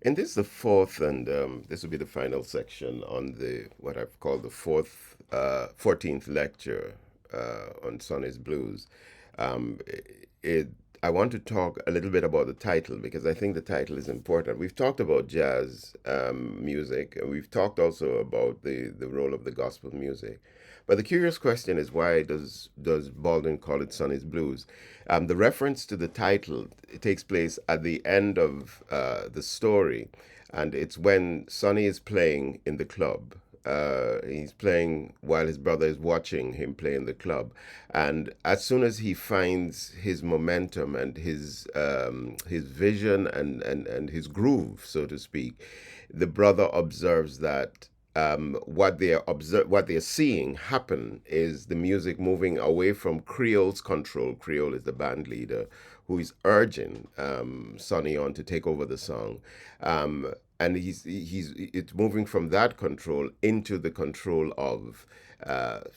And this is the fourth, and this will be the final section on the what I've called the 14th lecture on Sonny's Blues. Um, it, I want to talk a little bit about the title because I think the title is important. We've talked about jazz music, and we've talked also about the role of the gospel music. But the curious question is, why does Baldwin call it Sonny's Blues? The reference to the title, it takes place at the end of the story, and it's when Sonny is playing in the club. He's playing while his brother is watching him play in the club, and as soon as he finds his momentum and his vision and his groove, so to speak, the brother observes that what they're seeing happen is the music moving away from Creole's control. Creole is the band leader who is urging Sonny on to take over the song, and it's moving from that control into the control of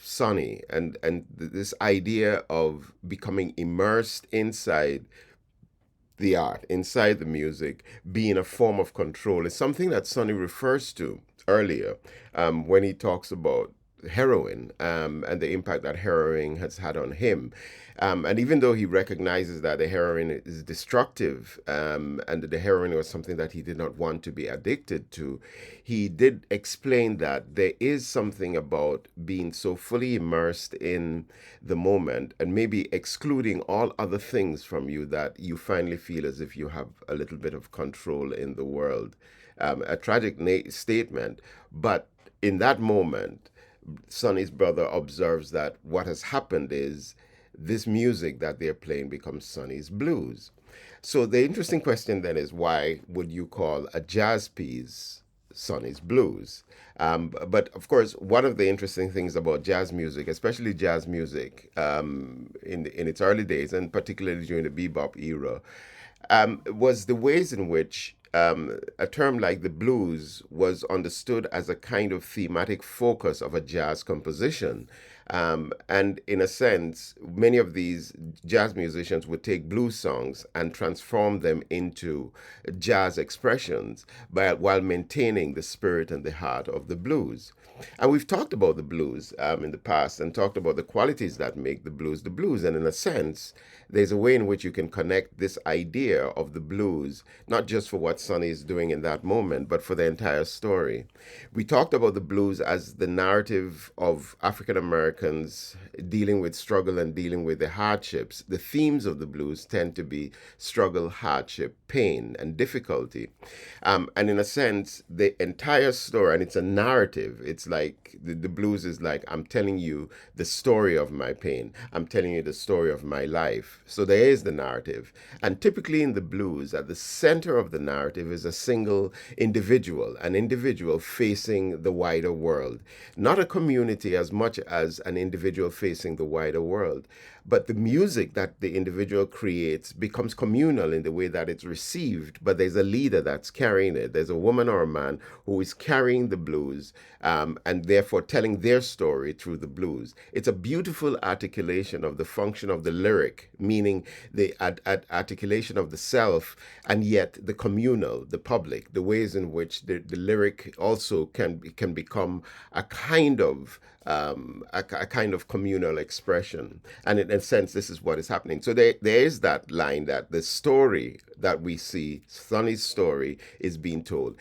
Sonny, and this idea of becoming immersed inside the art, inside the music, being a form of control is something that Sonny refers to earlier when he talks about heroin and the impact that heroin has had on him. And even though he recognizes that the heroin is destructive and that the heroin was something that he did not want to be addicted to, he did explain that there is something about being so fully immersed in the moment and maybe excluding all other things from you that you finally feel as if you have a little bit of control in the world. A tragic statement, but in that moment, Sonny's brother observes that what has happened is this music that they're playing becomes Sonny's blues. So the interesting question then is, why would you call a jazz piece Sonny's blues? But of course, one of the interesting things about jazz music, especially jazz music in its early days, and particularly during the bebop era, was the ways in which a term like the blues was understood as a kind of thematic focus of a jazz composition. And in a sense, many of these jazz musicians would take blues songs and transform them into jazz expressions while maintaining the spirit and the heart of the blues. And we've talked about the blues in the past and talked about the qualities that make the blues the blues. And in a sense, there's a way in which you can connect this idea of the blues, not just for what Sonny is doing in that moment, but for the entire story. We talked about the blues as the narrative of African Americans dealing with struggle and dealing with the hardships. The themes of the blues tend to be struggle, hardship, pain, and difficulty. And in a sense, the entire story, and it's a narrative, it's like the blues is like, I'm telling you the story of my pain, I'm telling you the story of my life. So there is the narrative. And typically in the blues, at the center of the narrative is a single individual, an individual facing the wider world, not a community as much as an individual facing the wider world. But the music that the individual creates becomes communal in the way that it's received, but there's a leader that's carrying it. There's a woman or a man who is carrying the blues and therefore telling their story through the blues. It's a beautiful articulation of the function of the lyric, meaning the articulation of the self, and yet the communal, the public, the ways in which the lyric also can become a kind of a kind of communal expression. And in a sense, this is what is happening. So there is that line that the story that we see, Sonny's story, is being told.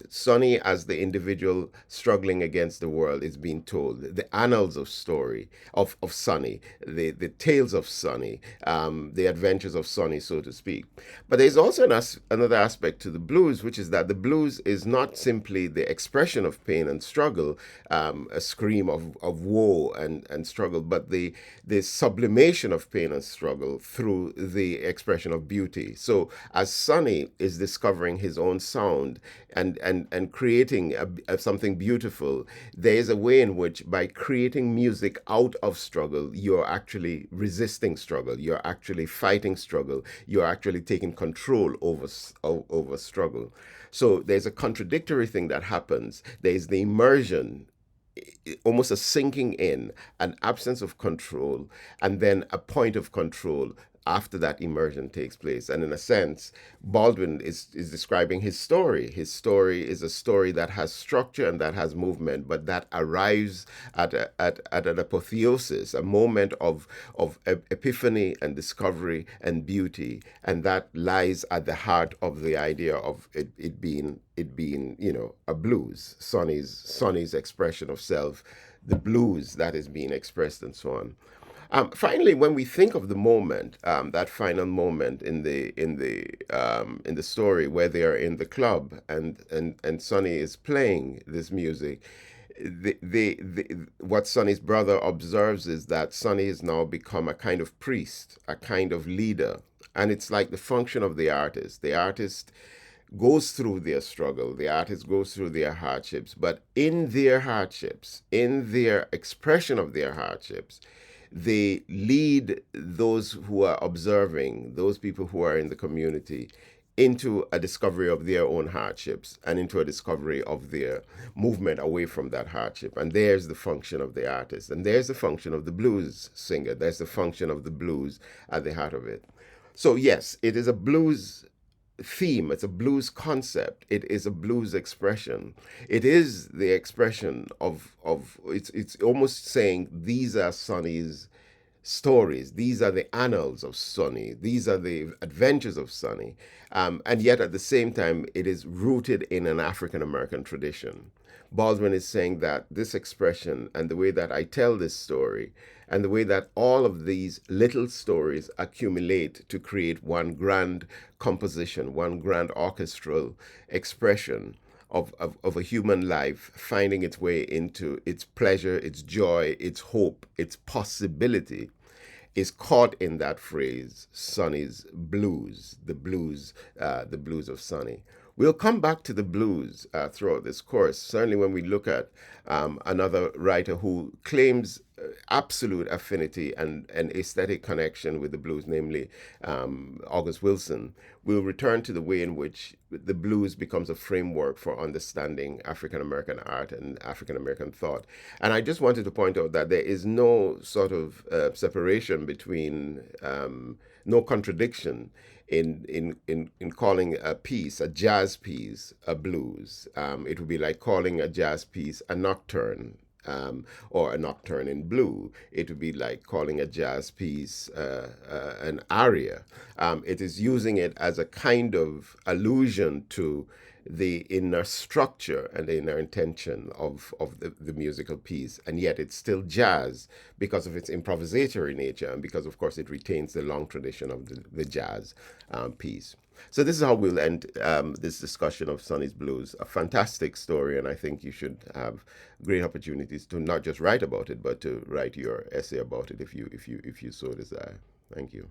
Sonny, as the individual struggling against the world, is being told. The annals of story, of Sonny, the tales of Sonny, the adventures of Sonny, so to speak. But there's also another aspect to the blues, which is that the blues is not simply the expression of pain and struggle, a scream of woe and struggle, but the sublimation of pain and struggle through the expression of beauty. So as Sonny is discovering his own sound and creating something beautiful, there is a way in which by creating music out of struggle, you're actually resisting struggle, you're actually fighting struggle, you're actually taking control over struggle. So there's a contradictory thing that happens. There's the immersion, almost a sinking in, an absence of control, and then a point of control, after that immersion takes place. And in a sense, Baldwin is describing his story. His story is a story that has structure and that has movement, but that arrives at an apotheosis, a moment of epiphany and discovery and beauty. And that lies at the heart of the idea of it being, a blues, Sonny's expression of self, the blues that is being expressed, and so on. Finally, when we think of the moment, that final moment in the story where they are in the club and Sonny is playing this music, what Sonny's brother observes is that Sonny has now become a kind of priest, a kind of leader, and it's like the function of the artist. The artist goes through their struggle, the artist goes through their hardships, but in their hardships, in their expression of their hardships, they lead those who are observing, those people who are in the community, into a discovery of their own hardships and into a discovery of their movement away from that hardship. And there's the function of the artist. And there's the function of the blues singer. There's the function of the blues at the heart of it. So, yes, it is a blues theme, it's a blues concept, it is a blues expression. It is the expression of it's almost saying these are Sonny's stories, these are the annals of Sonny, these are the adventures of Sonny, and yet at the same time it is rooted in an African American tradition. Baldwin is saying that this expression and the way that I tell this story and the way that all of these little stories accumulate to create one grand composition, one grand orchestral expression of a human life finding its way into its pleasure, its joy, its hope, its possibility, is caught in that phrase, Sonny's blues, the blues of Sonny. We'll come back to the blues throughout this course, certainly when we look at another writer who claims absolute affinity and an aesthetic connection with the blues, namely August Wilson. We'll return to the way in which the blues becomes a framework for understanding African American art and African American thought. And I just wanted to point out that there is no sort of separation between, no contradiction in calling a piece, a jazz piece, a blues. It would be like calling a jazz piece a nocturne, or a nocturne in blue. It would be like calling a jazz piece an aria. It is using it as a kind of allusion to the inner structure and the inner intention of the musical piece. And yet it's still jazz because of its improvisatory nature and because, of course, it retains the long tradition of the jazz piece. So this is how we'll end this discussion of Sonny's Blues. A fantastic story, and I think you should have great opportunities to not just write about it, but to write your essay about it if you so desire. Thank you.